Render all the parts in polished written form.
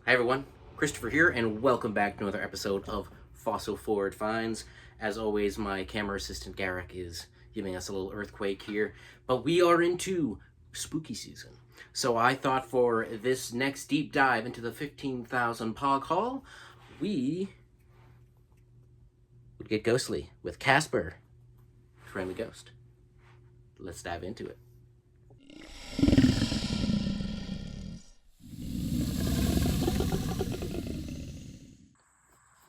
Hi everyone, Christopher here, and welcome back to another episode of Fossil Forward Finds. As always, my camera assistant Garak is giving us a little earthquake here, but we are into spooky season. So I thought for this next deep dive into the 15,000 POG haul, we would get ghostly with Casper, Friendly Ghost. Let's dive into it.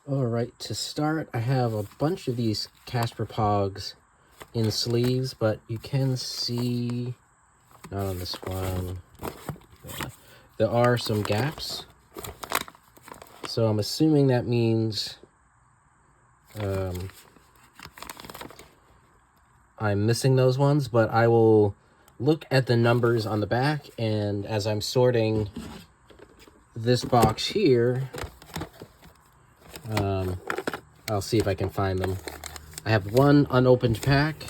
Alright, to start, I have a bunch of these Casper POGs in sleeves, but you can see, not on this one, there are some gaps. So I'm assuming that means I'm missing those ones, but I will look at the numbers on the back, and as I'm sorting this box here, I'll see if I can find them. I have one unopened pack.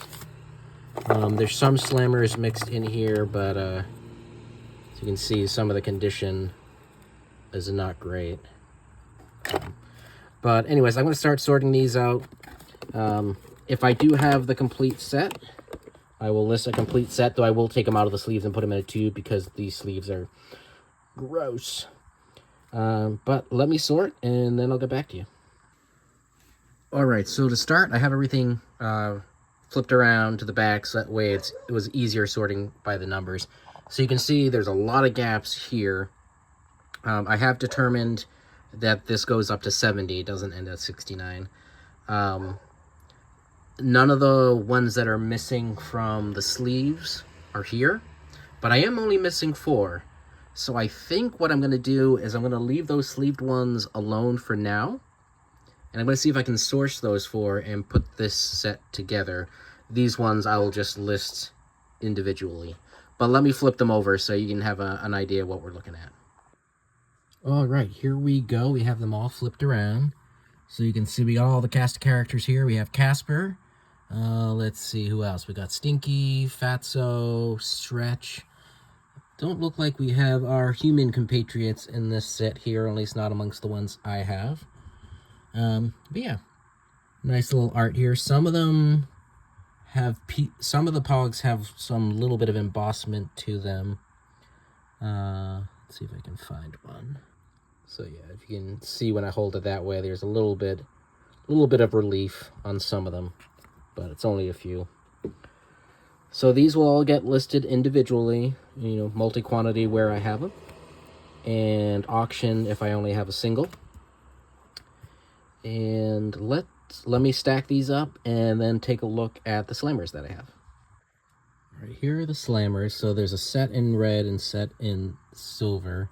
There's some slammers mixed in here, but as you can see, some of the condition is not great. But anyways, I'm going to start sorting these out. If I do have the complete set, I will list a complete set, though I will take them out of the sleeves and put them in a tube because these sleeves are gross. But let me sort, and then I'll get back to you. Alright, so to start, I have everything flipped around to the back, so that way it was easier sorting by the numbers. So you can see there's a lot of gaps here. I have determined that this goes up to 70, it doesn't end at 69. None of the ones that are missing from the sleeves are here, but I am only missing 4. So I think what I'm going to do is I'm going to leave those sleeved ones alone for now, and I'm going to see if I can source those 4 and put this set together. These ones I will just list individually, but let me flip them over so you can have an idea of what we're looking at. All right, here we go. We have them all flipped around. So you can see we got all the cast of characters here. We have Casper. Let's see who else. We got Stinky, Fatso, Stretch. Don't look like we have our human compatriots in this set here, at least not amongst the ones I have. But yeah, nice little art here. Some of them have, some of the Pogs have some little bit of embossment to them. Let's see if I can find one. So yeah, if you can see when I hold it that way, there's a little bit of relief on some of them, but it's only a few. So these will all get listed individually, multi-quantity where I have them, and auction if I only have a single. And let me stack these up and then take a look at the slammers that I have. All right, here are the slammers. So there's a set in red and set in silver.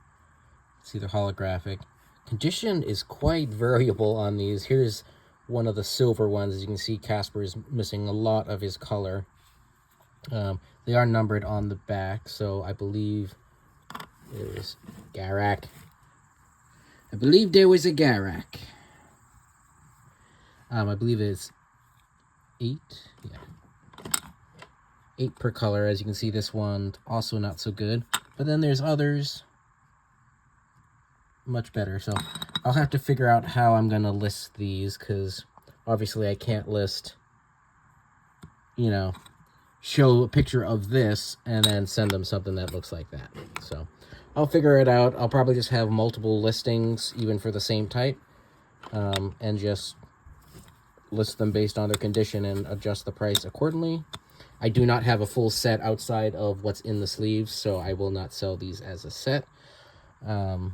It's either holographic. Condition is quite variable on these. Here's one of the silver ones. As you can see, Casper is missing a lot of his color. They are numbered on the back, so I believe there's Garak. I believe there was a Garak. I believe it's 8. Yeah. 8 per color. As you can see, this one also not so good. But then there's others much better. So I'll have to figure out how I'm going to list these, because obviously I can't list, show a picture of this and then send them something that looks like that. So I'll figure it out. I'll probably just have multiple listings, even for the same type, and just list them based on their condition and adjust the price accordingly. I do not have a full set outside of what's in the sleeves, so I will not sell these as a set. Although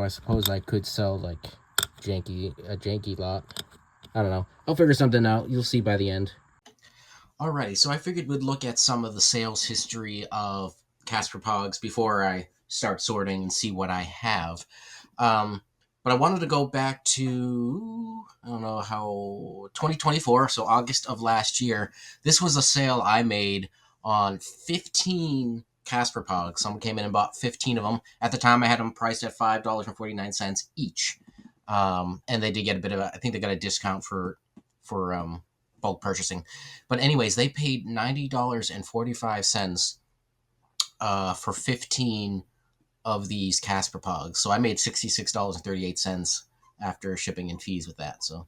I suppose I could sell like a janky lot. I don't know. I'll figure something out. You'll see by the end. Alrighty, so I figured we'd look at some of the sales history of Casper Pogs before I start sorting and see what I have. But I wanted to go back to, 2024, so August of last year. This was a sale I made on 15 Casper Pogs. Someone came in and bought 15 of them. At the time, I had them priced at $5.49 each. And they did get a bit of I think they got a discount for bulk purchasing. But anyways, they paid $90.45 for 15 of these Casper POGs. So I made $66.38 after shipping and fees with that. So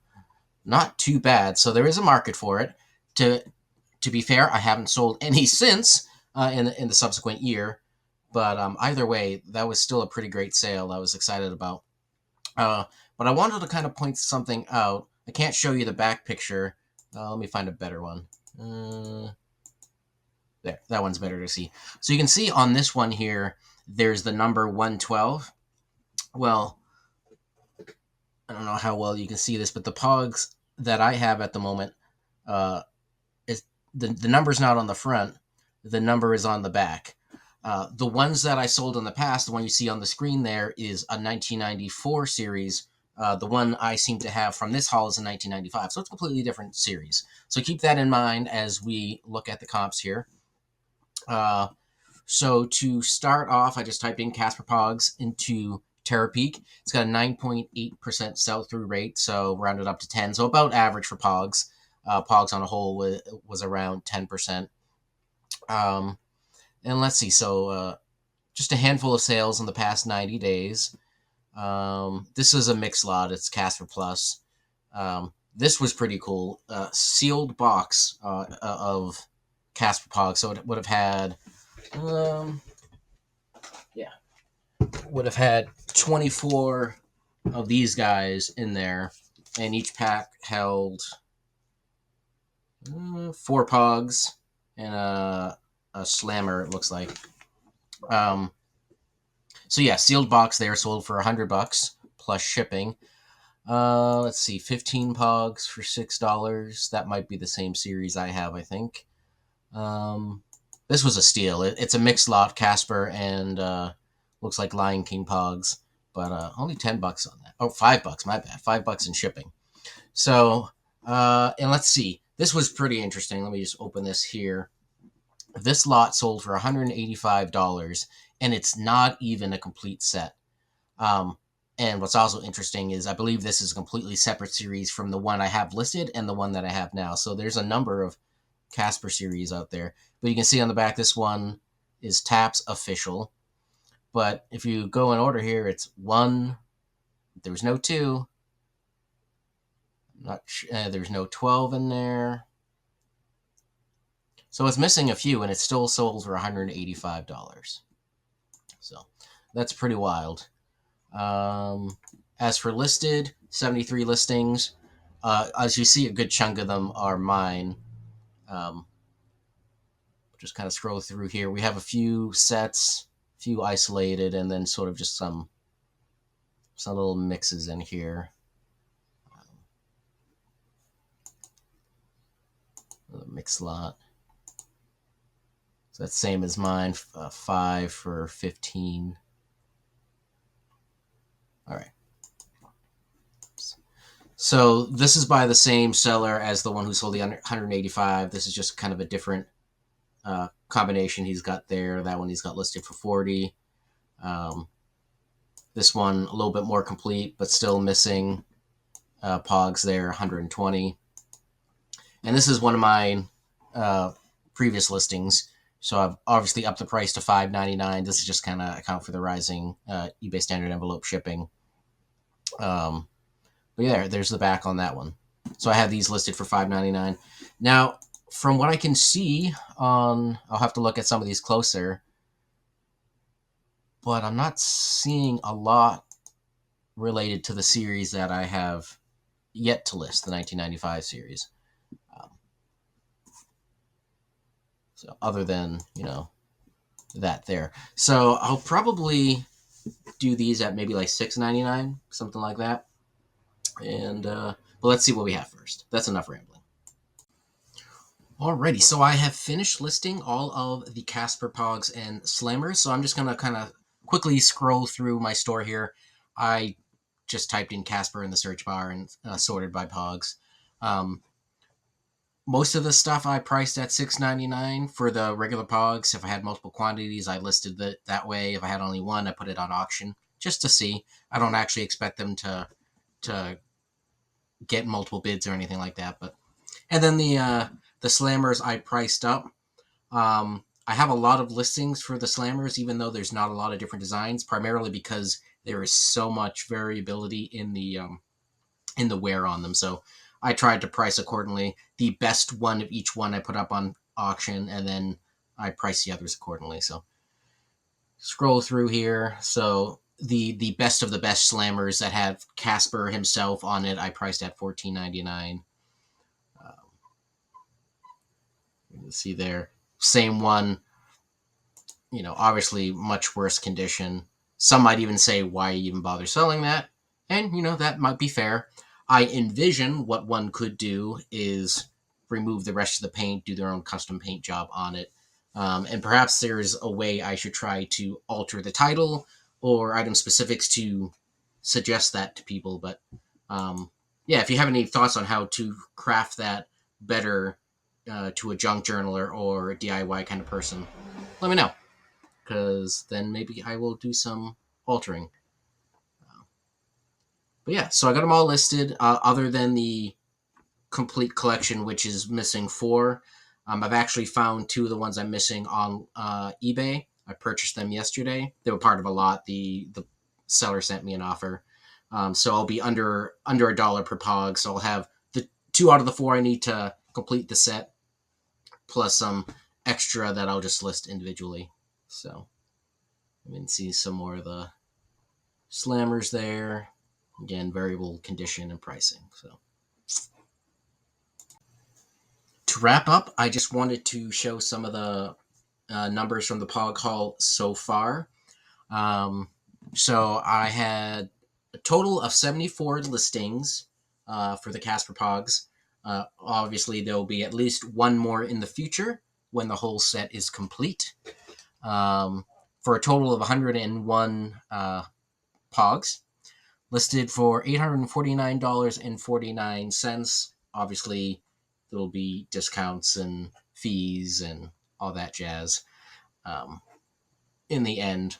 not too bad. So there is a market for it. To be fair, I haven't sold any since in the subsequent year. But either way, that was still a pretty great sale I was excited about. But I wanted to kind of point something out. I can't show you the back picture. Let me find a better one. There, that one's better to see. So you can see on this one here, there's the number 112. Well, I don't know how well you can see this, but the POGs that I have at the moment, is the number's not on the front. The number is on the back. The ones that I sold in the past, the one you see on the screen there is a 1994 series. The one I seem to have from this haul is a 1995. So it's a completely different series. So keep that in mind as we look at the comps here. So to start off, I just typed in Casper POGs into Terapeak. It's got a 9.8% sell-through rate, so rounded up to 10. So about average for POGs. POGs on a whole was around 10%. And let's see, so just a handful of sales in the past 90 days. This is a mixed lot. It's Casper Plus. This was pretty cool. Sealed box of Casper POG. So it would have had, would have had 24 of these guys in there, and each pack held 4 POGs and a slammer. It looks like. So yeah, sealed box there, sold for $100 plus shipping. Let's see, 15 POGs for $6. That might be the same series I have, I think. This was a steal. It's a mixed lot, Casper and looks like Lion King POGs, but only $10 on that. Oh, $5, my bad. $5 in shipping. So, and let's see. This was pretty interesting. Let me just open this here. This lot sold for $185, and it's not even a complete set. And what's also interesting is I believe this is a completely separate series from the one I have listed and the one that I have now. So there's a number of Casper series out there. But you can see on the back, this one is Taps Official. But if you go in order here, it's 1. There's no 2. There's no 12 in there. So it's missing a few, and it's still sold for $185. So that's pretty wild. As for listed, 73 listings. As you see, a good chunk of them are mine. Just kind of scroll through here. We have a few sets, a few isolated, and then sort of just some little mixes in here. A mixed lot. So that's same as mine, 5 for 15. All right. So this is by the same seller as the one who sold the 185. This is just kind of a different combination he's got there. That one he's got listed for 40. This one a little bit more complete, but still missing POGs there, 120. And this is one of my previous listings. So I've obviously upped the price to $5.99. This is just kind of account for the rising eBay standard envelope shipping. But yeah, there's the back on that one. So I have these listed for $5.99. Now, from what I can see I'll have to look at some of these closer, but I'm not seeing a lot related to the series that I have yet to list, the 1995 series. So other than, that there. So I'll probably do these at maybe like $6.99, something like that. And but let's see what we have first. That's enough rambling. Alrighty, so I have finished listing all of the Casper POGs and Slammers. So I'm just gonna kind of quickly scroll through my store here. I just typed in Casper in the search bar and sorted by POGs. Most of the stuff I priced at $6.99 for the regular POGs. If I had multiple quantities, I listed it that way. If I had only one, I put it on auction just to see. I don't actually expect them to get multiple bids or anything like that. And then the Slammers I priced up. I have a lot of listings for the Slammers, even though there's not a lot of different designs, primarily because there is so much variability in the wear on them. So I tried to price accordingly. The best one of each one I put up on auction, and then I price the others accordingly. So scroll through here. So the best of the best Slammers that have Casper himself on it, I priced at $14.99. See there, same one. Obviously much worse condition. Some might even say, why even bother selling that? And, that might be fair. I envision what one could do is remove the rest of the paint, do their own custom paint job on it. And perhaps there's a way I should try to alter the title or item specifics to suggest that to people. But yeah, if you have any thoughts on how to craft that better to a junk journaler or a DIY kind of person, let me know, because then maybe I will do some altering. But yeah, so I got them all listed, other than the complete collection, which is missing 4. I've actually found 2 of the ones I'm missing on eBay. I purchased them yesterday. They were part of a lot. The seller sent me an offer. So I'll be under $1 per POG. So I'll have the 2 out of the 4 I need to complete the set, plus some extra that I'll just list individually. So you can see some more of the Slammers there. Again, variable condition and pricing. So to wrap up, I just wanted to show some of the numbers from the POG haul so far. So I had a total of 74 listings for the Casper POGs. Obviously, there will be at least one more in the future when the whole set is complete. For a total of 101 POGs, listed for $849.49. Obviously, there'll be discounts and fees and all that jazz in the end.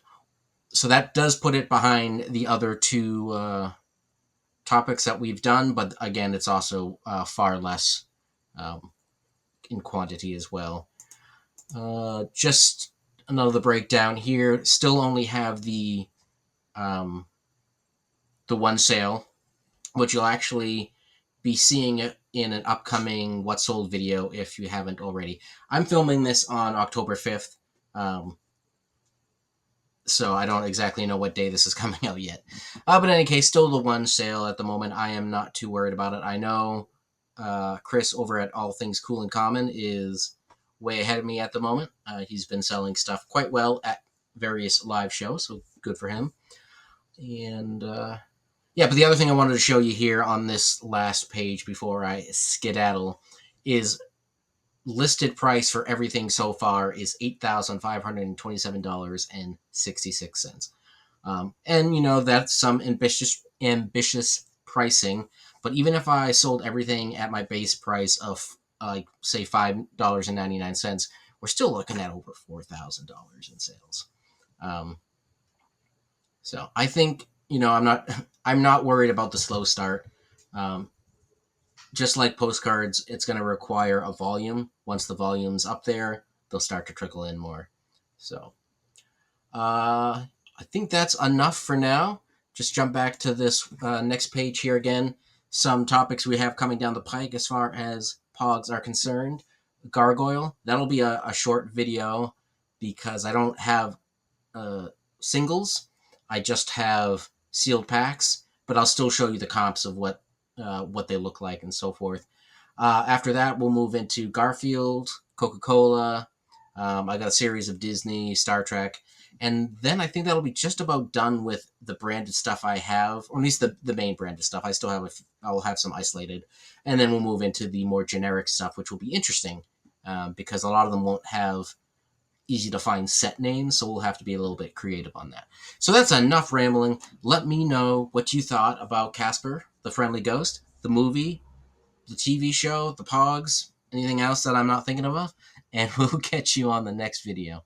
So that does put it behind the other 2 topics that we've done, but again, it's also far less in quantity as well. Just another breakdown here. Still only have the one sale, which you'll actually be seeing it in an upcoming What Sold video if you haven't already. I'm filming this on October 5th, so I don't exactly know what day this is coming out yet. But in any case, still the one sale at the moment. I am not too worried about it. I know Chris over at All Things Cool and Common is way ahead of me at the moment. He's been selling stuff quite well at various live shows, so good for him. And yeah, but the other thing I wanted to show you here on this last page before I skedaddle is listed price for everything so far is $8,527.66. And that's some ambitious pricing. But even if I sold everything at my base price of say $5.99, we're still looking at over $4,000 in sales. So I think I'm not worried about the slow start. Just like postcards, it's going to require a volume. Once the volume's up there, they'll start to trickle in more. So I think that's enough for now. Just jump back to this next page here again. Some topics we have coming down the pike as far as POGs are concerned. Gargoyle, that'll be a short video because I don't have singles. I just have sealed packs, but I'll still show you the comps of what they look like and so forth. After that, we'll move into Garfield, Coca-Cola. I got a series of Disney, Star Trek, and then I think that'll be just about done with the branded stuff I have, or at least the main branded stuff. I still have I'll have some isolated, and then we'll move into the more generic stuff, which will be interesting because a lot of them won't have easy to find set names, so we'll have to be a little bit creative on that. So that's enough rambling. Let me know what you thought about Casper, the Friendly Ghost, the movie, the TV show, the POGs, anything else that I'm not thinking of, and we'll catch you on the next video.